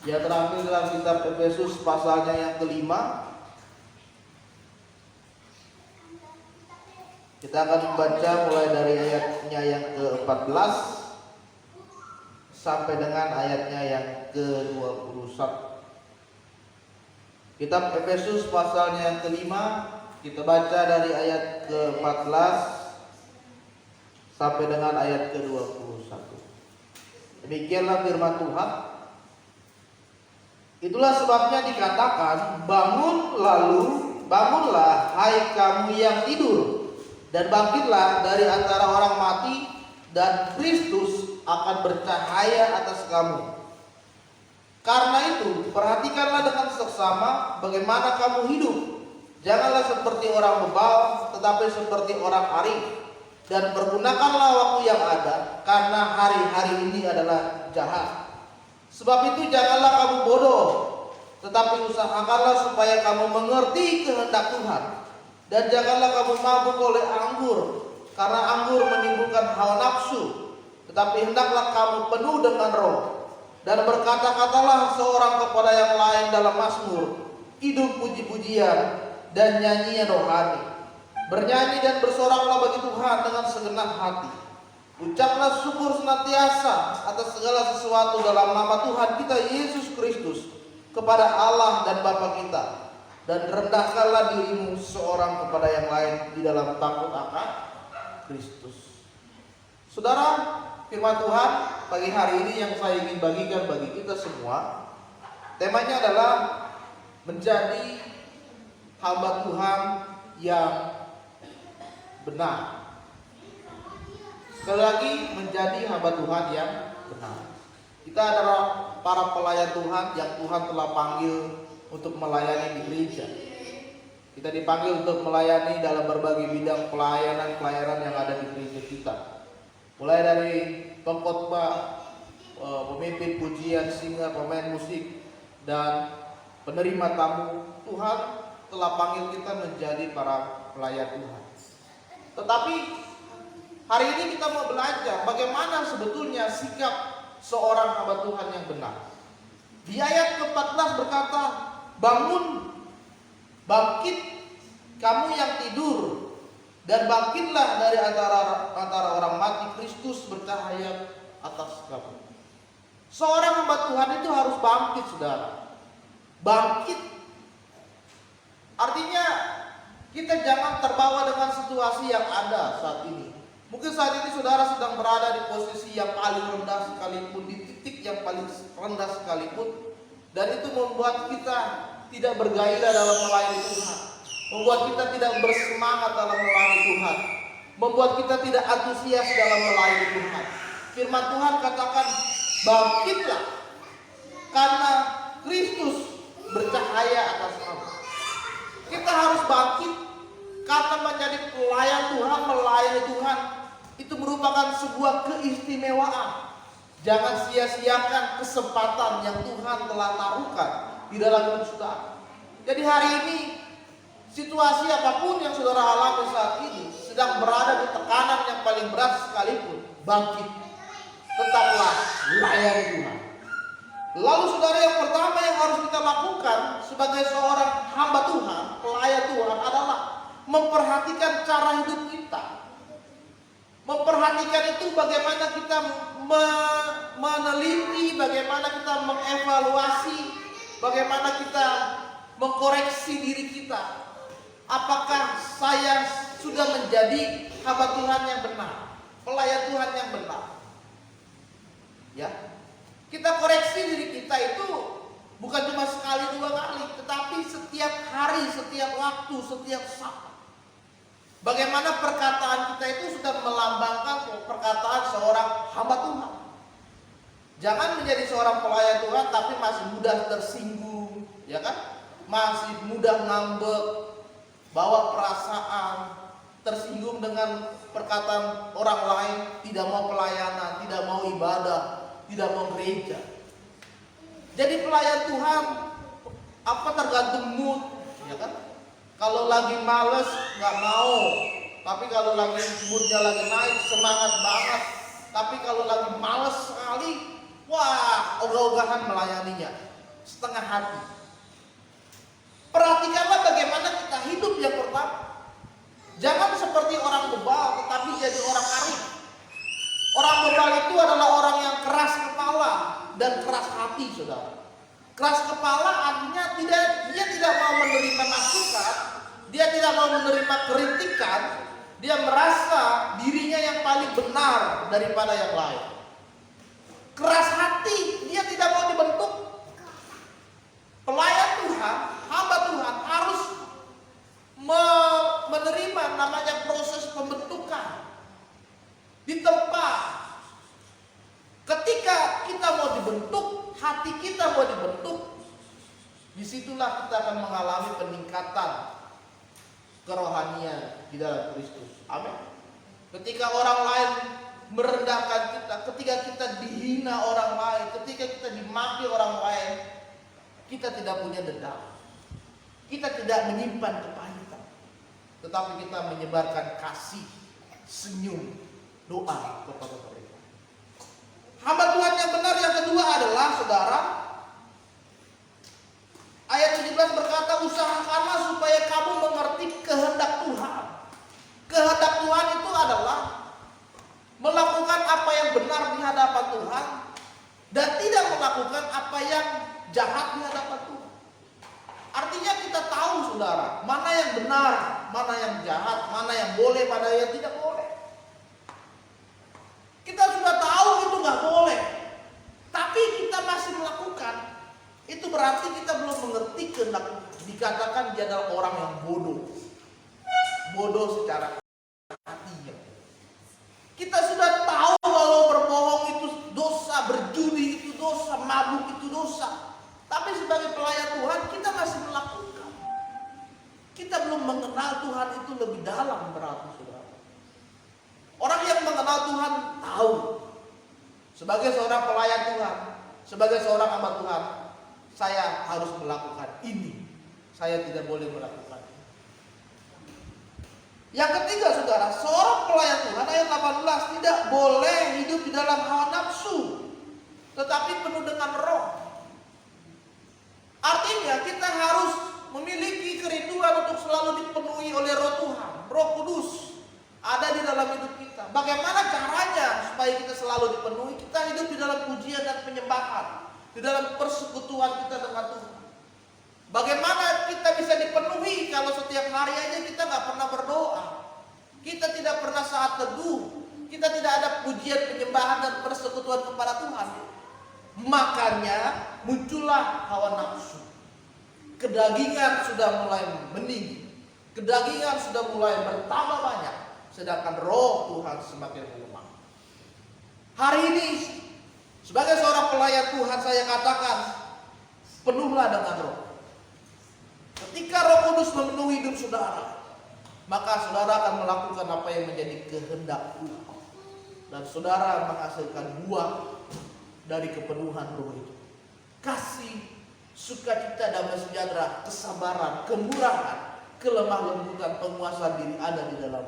Yang terakhir dalam kitab Efesus pasalnya yang kelima. Kita akan membaca mulai dari ayatnya yang ke-14 sampai dengan ayatnya yang ke-21. Kitab Efesus pasalnya yang kelima, kita baca dari ayat ke-14 sampai dengan ayat ke-21. Demikianlah firman Tuhan. Itulah sebabnya dikatakan, bangunlah hai kamu yang tidur, dan bangkitlah dari antara orang mati, dan Kristus akan bercahaya atas kamu. Karena itu, perhatikanlah dengan seksama bagaimana kamu hidup. Janganlah seperti orang bebal, tetapi seperti orang arif. Dan pergunakanlah waktu yang ada, karena hari-hari ini adalah jahat. Sebab itu janganlah kamu bodoh, tetapi usahakanlah supaya kamu mengerti kehendak Tuhan. Dan janganlah kamu mabuk oleh anggur, karena anggur menimbulkan hawa nafsu. Tetapi hendaklah kamu penuh dengan Roh. Dan berkata-katalah seorang kepada yang lain dalam mazmur, hidup puji-pujian dan nyanyian rohani. Bernyanyi dan bersoraklah bagi Tuhan dengan segenap hati. Ucaplah syukur senantiasa atas segala sesuatu dalam nama Tuhan kita Yesus Kristus kepada Allah dan Bapa kita. Dan rendahkanlah dirimu seorang kepada yang lain di dalam takut akan Kristus. Saudara, firman Tuhan pagi hari ini yang saya ingin bagikan bagi kita semua, temanya adalah menjadi hamba Tuhan yang benar. Sekali lagi, menjadi hamba Tuhan yang benar. Kita adalah para pelayan Tuhan yang Tuhan telah panggil untuk melayani di gereja. Kita dipanggil untuk melayani dalam berbagai bidang pelayanan yang ada di gereja kita. Mulai dari pengkhotbah, pemimpin pujian, singer, pemain musik, dan penerima tamu. Tuhan telah panggil kita menjadi para pelayan Tuhan. Tetapi hari ini kita mau belajar bagaimana sebetulnya sikap seorang hamba Tuhan yang benar. Di ayat ke-14 berkata, bangun, bangkit kamu yang tidur, dan bangkitlah dari antara orang mati, Kristus bercahaya atas kamu. Seorang hamba Tuhan itu harus bangkit, saudara. Bangkit artinya kita jangan terbawa dengan situasi yang ada saat ini. Mungkin saat ini saudara sedang berada di posisi yang paling rendah sekalipun, di titik yang paling rendah sekalipun, dan itu membuat kita tidak bergairah dalam melayani Tuhan, membuat kita tidak bersemangat dalam melayani Tuhan, membuat kita tidak antusias dalam melayani Tuhan. Firman Tuhan katakan, bangkitlah karena Kristus bercahaya atas kamu. Kita harus bangkit karena menjadi pelayan Tuhan, melayani Tuhan itu merupakan sebuah keistimewaan. Jangan sia-siakan kesempatan yang Tuhan telah taruhkan di dalam hidup saudara. Jadi hari ini situasi apapun yang saudara alami saat ini, sedang berada di tekanan yang paling berat sekalipun, bangkit, tetaplah layani Tuhan. Lalu saudara, yang pertama yang harus kita lakukan sebagai seorang hamba Tuhan, pelayan Tuhan, adalah memperhatikan cara hidup kita. Memperhatikan itu bagaimana kita meneliti, bagaimana kita mengevaluasi, bagaimana kita mengkoreksi diri kita. Apakah saya sudah menjadi hamba Tuhan yang benar, pelayan Tuhan yang benar? Ya, kita koreksi diri kita itu bukan cuma sekali dua kali, tetapi setiap hari, setiap waktu, setiap saat. Bagaimana perkataan kita itu sudah melambangkan perkataan seorang hamba Tuhan. Jangan menjadi seorang pelayan Tuhan tapi masih mudah tersinggung, ya kan? Masih mudah ngambek, bawa perasaan, tersinggung dengan perkataan orang lain, tidak mau pelayanan, tidak mau ibadah, tidak mau gereja. Jadi pelayan Tuhan tergantung mood, ya kan? Kalau lagi males nggak mau, tapi kalau lagi moodnya lagi naik semangat banget. Tapi kalau lagi males sekali, wah ogah-ogahan melayaninya. setengah hati. Perhatikanlah bagaimana kita hidup yang pertama. Jangan seperti orang bebal tetapi jadi orang arif. Orang bebal itu adalah orang yang keras kepala dan keras hati, saudara. Keras kepala artinya dia tidak mau menerima masukan, dia tidak mau menerima kritikan, dia merasa dirinya yang paling benar daripada yang lain. Keras hati, dia tidak mau dibentuk. Pelayan Tuhan, hamba Tuhan harus menerima namanya proses pembentukan di tempat. Ketika kita mau dibentuk, hati kita mau dibentuk, disitulah kita akan mengalami peningkatan kerohanian di dalam Kristus. Amin. Ketika orang lain merendahkan kita, ketika kita dihina orang lain, ketika kita dimaki orang lain, kita tidak punya dendam. Kita tidak menyimpan kepahitan, tetapi kita menyebarkan kasih, senyum, doa kepada mereka. Hamba Tuhan yang benar yang kedua adalah, saudara, ayat 17 berkata, usahakanlah supaya kamu mengerti kehendak Tuhan. Kehendak Tuhan itu adalah melakukan apa yang benar di hadapan Tuhan dan tidak melakukan apa yang jahat di hadapan Tuhan. Artinya kita tahu, saudara, mana yang benar, mana yang jahat, mana yang boleh, mana yang tidak boleh. Kita sudah tahu itu nggak boleh, tapi kita masih melakukan. Itu berarti kita belum mengerti kehendak Tuhan. Dikatakan dia adalah orang yang bodoh, bodoh secara hatinya. Kita sudah tahu bahwa berbohong itu dosa, berjudi itu dosa, mabuk itu dosa. Tapi sebagai pelayan Tuhan kita masih melakukan. Kita belum mengenal Tuhan itu lebih dalam berarti, saudara. Orang yang mengenal Tuhan tahu. Sebagai seorang pelayan Tuhan, sebagai seorang hamba Tuhan, saya harus melakukan ini. Saya tidak boleh melakukan ini. Yang ketiga, saudara, seorang pelayan Tuhan ayat 18 tidak boleh hidup di dalam hawa nafsu, tetapi penuh dengan roh. Artinya kita harus memiliki kerinduan untuk selalu dipenuhi oleh roh Tuhan. Roh Kudus ada di dalam hidup kita. Bagaimana caranya supaya kita selalu dipenuhi? Kita hidup di dalam pujian dan penyembahan, di dalam persekutuan kita dengan Tuhan. Bagaimana kita bisa dipenuhi kalau setiap hari aja kita nggak pernah berdoa, kita tidak pernah saat teduh, kita tidak ada pujian, penyembahan dan persekutuan kepada Tuhan. Makanya muncullah hawa nafsu. Kedagingan sudah mulai meninggi, kedagingan sudah mulai bertambah banyak, sedangkan roh Tuhan semakin melemah. Hari ini sebagai seorang pelayan Tuhan saya katakan, penuhlah dengan roh. Ketika Roh Kudus memenuhi hidup saudara, maka saudara akan melakukan apa yang menjadi kehendak Tuhan. Dan saudara menghasilkan buah dari kepenuhan roh itu. Kasih, sukacita, damai sejahtera, kesabaran, kemurahan, kelemah lembutan, penguasaan diri ada di dalam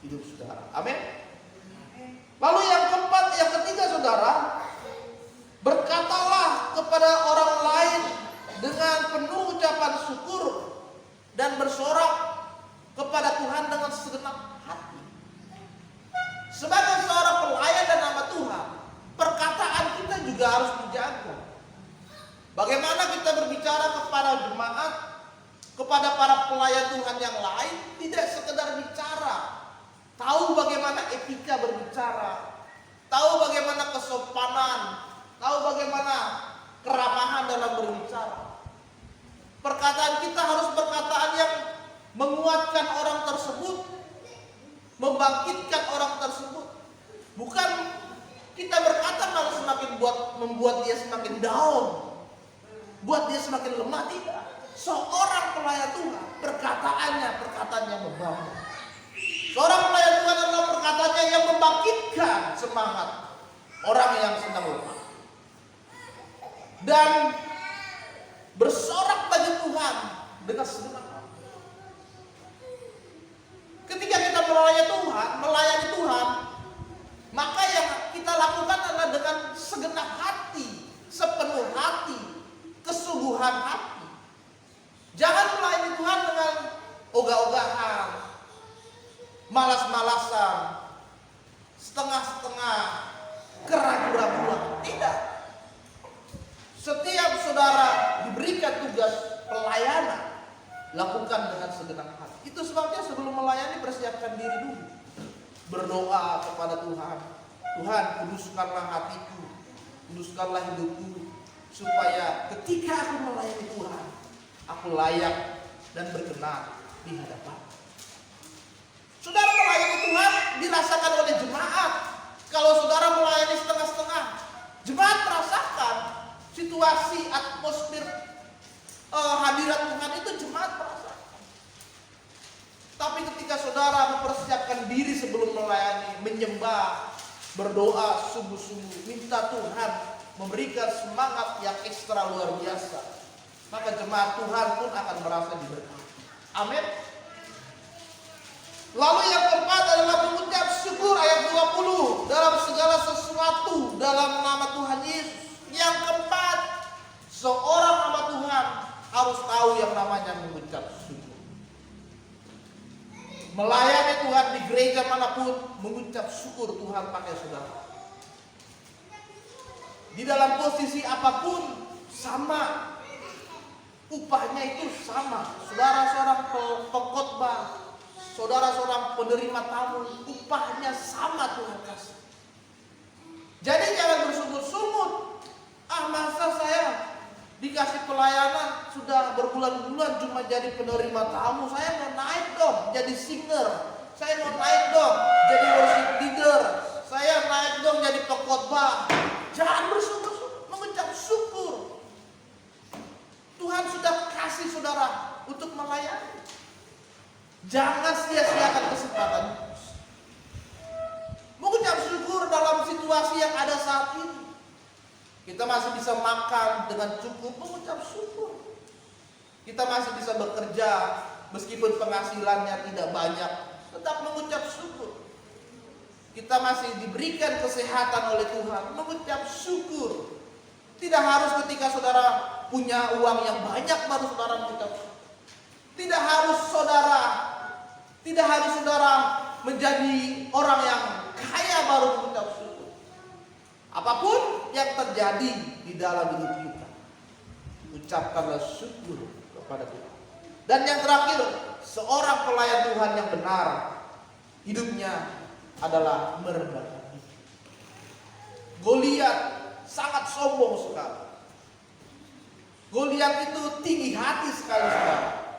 hidup saudara. Amin. Lalu yang keempat, yang ketiga, saudara, berkatalah kepada orang lain dengan penuh ucapan syukur dan bersorak kepada Tuhan dengan segenap hati. Sebagai seorang pelayan dan hamba Tuhan, perkataan kita juga harus dijaga. Bagaimana kita berbicara kepada jemaat, kepada para pelayan Tuhan yang lain, tidak sekedar bicara, tahu bagaimana etika berbicara, tahu bagaimana kesopanan, tahu bagaimana keramahan dalam berbicara. Perkataan kita harus perkataan yang menguatkan orang tersebut, membangkitkan orang tersebut. Bukan kita berkata malah semakin membuat dia semakin down, buat dia semakin lemah. Tidak. Seorang pelayan Tuhan perkataan yang membangun. Seorang pelayan Tuhan adalah perkataannya yang membangkitkan semangat orang yang sedang lemah dan bersorak bagi Tuhan dengan segenap hati. Ketika kita melayani Tuhan, maka yang kita lakukan adalah dengan segenap hati, sepenuh hati, kesungguhan keluhan hati. Jangan melayani Tuhan dengan ogah-ogahan, malas-malasan, setengah-setengah, keraguan-raguan. Tidak. Setiap saudara diberikan tugas pelayanan, lakukan dengan segenap hati. Itu sebabnya sebelum melayani persiapkan diri dulu. Berdoa kepada Tuhan. Tuhan, kuduskanlah hatiku, kuduskanlah hidupku, supaya ketika aku melayani Tuhan, aku layak dan berkenan di hadapan. Saudara melayani Tuhan dirasakan oleh jemaat. Kalau saudara melayani setengah-setengah, jemaat merasakan situasi atmosfer hadirat Tuhan itu jemaat merasakan. Tapi ketika saudara mempersiapkan diri sebelum melayani, menyembah, berdoa sungguh-sungguh, minta Tuhan memberikan semangat yang ekstra luar biasa, maka jemaat Tuhan pun akan merasa diberkati. Amin. Lalu yang keempat adalah mengucap syukur, ayat 20, dalam segala sesuatu dalam nama Tuhan Yesus. Yang keempat, seorang hamba Tuhan harus tahu yang namanya mengucap syukur. Melayani Tuhan di gereja manapun, mengucap syukur Tuhan pakai saudara. Di dalam posisi apapun sama, upahnya itu sama. Saudara seorang pengkhotbah, saudara seorang penerima tamu, upahnya sama Tuhan kasih. Jadi jangan bersungut-sungut. Masa saya dikasih pelayanan sudah berbulan-bulan cuma jadi penerima tamu. Saya mau naik dong jadi singer. Saya mau naik dong jadi worship leader. Saya naik dong jadi pengkhotbah. Jangan bersungut-sungut, mengucap syukur. Tuhan sudah kasih saudara untuk melayani. Jangan sia-siakan kesempatan. Mengucap syukur dalam situasi yang ada saat ini. Kita masih bisa makan dengan cukup, mengucap syukur. Kita masih bisa bekerja meskipun penghasilannya tidak banyak, tetap mengucap syukur. Kita masih diberikan kesehatan oleh Tuhan, mengucap syukur. Tidak harus ketika saudara punya uang yang banyak baru saudara mengucap syukur. Tidak harus saudara menjadi orang yang kaya baru mengucap syukur. Apapun yang terjadi di dalam hidup kita, ucapkanlah syukur kepada Tuhan. Dan yang terakhir, seorang pelayan Tuhan yang benar, hidupnya adalah merendahkan diri. Goliat sangat sombong sekali. Goliat itu tinggi hati sekali sekali.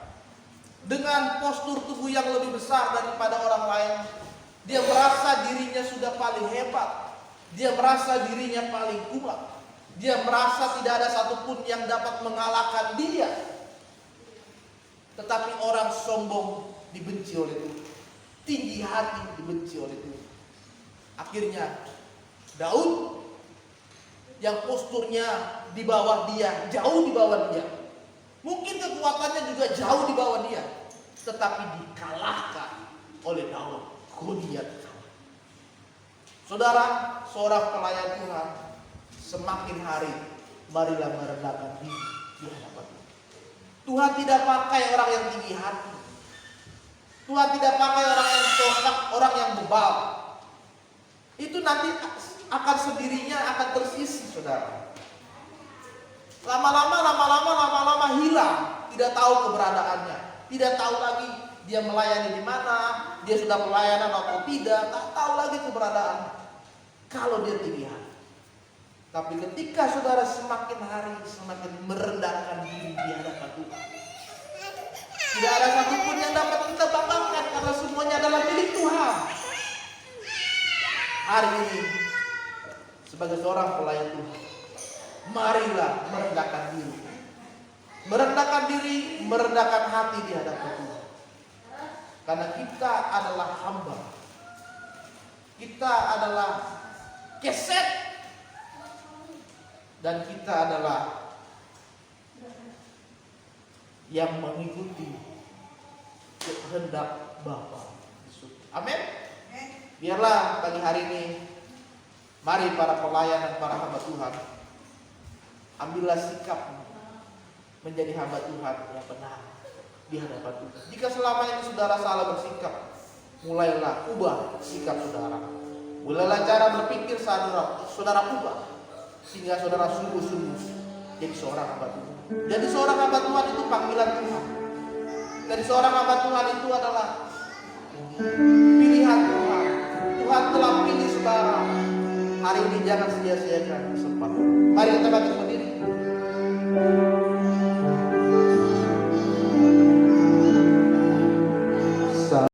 Dengan postur tubuh yang lebih besar daripada orang lain, dia merasa dirinya sudah paling hebat. Dia merasa dirinya paling kuat. Dia merasa tidak ada satupun yang dapat mengalahkan dia. Tetapi orang sombong dibenci oleh Tuhan. Tinggi hati dibenci oleh Tuhan. Akhirnya Daud yang posturnya di bawah dia, jauh di bawah dia, mungkin kekuatannya juga jauh di bawah dia, tetapi dikalahkan oleh Daud. Goliat. Saudara, seorang pelayan Tuhan, semakin hari marilah merendahkan diri di hadapan Tuhan. Tuhan tidak pakai orang yang tinggi hati. Tuhan tidak pakai orang yang sosak, orang yang bebal. Itu nanti akan sendirinya akan tersisi, saudara. Lama-lama hilang, tidak tahu keberadaannya, tidak tahu lagi dia melayani di mana, dia sudah pelayanan atau tidak, tak tahu lagi keberadaannya. Kalau dia tinggi hati. Tapi ketika saudara semakin hari semakin merendahkan diri di hadapan Tuhan, tidak ada satupun yang dapat kita banggakan karena semuanya adalah milik Tuhan. Hari ini sebagai seorang pelayan Tuhan, marilah merendahkan diri. Merendahkan diri, merendahkan hati di hadapan Tuhan. Karena kita adalah hamba. Kita adalah keset. Dan kita adalah yang mengikuti kehendak Bapa. Amin. Biarlah pagi hari ini, mari para pelayan dan para hamba Tuhan, ambillah sikap menjadi hamba Tuhan yang benar di hadapan Tuhan. Jika selama ini saudara salah bersikap, mulailah ubah sikap saudara. Mulailah cara berpikir saudara ubah, sehingga saudara sungguh-sungguh jadi seorang hamba Tuhan. Jadi seorang hamba Tuhan itu panggilan Tuhan. Jadi seorang hamba Tuhan itu adalah pilihan Tuhan. Tuhan telah pilih saudara. Hari ini jangan sia-siakan kesempatan. Mari kita bangkit berdiri.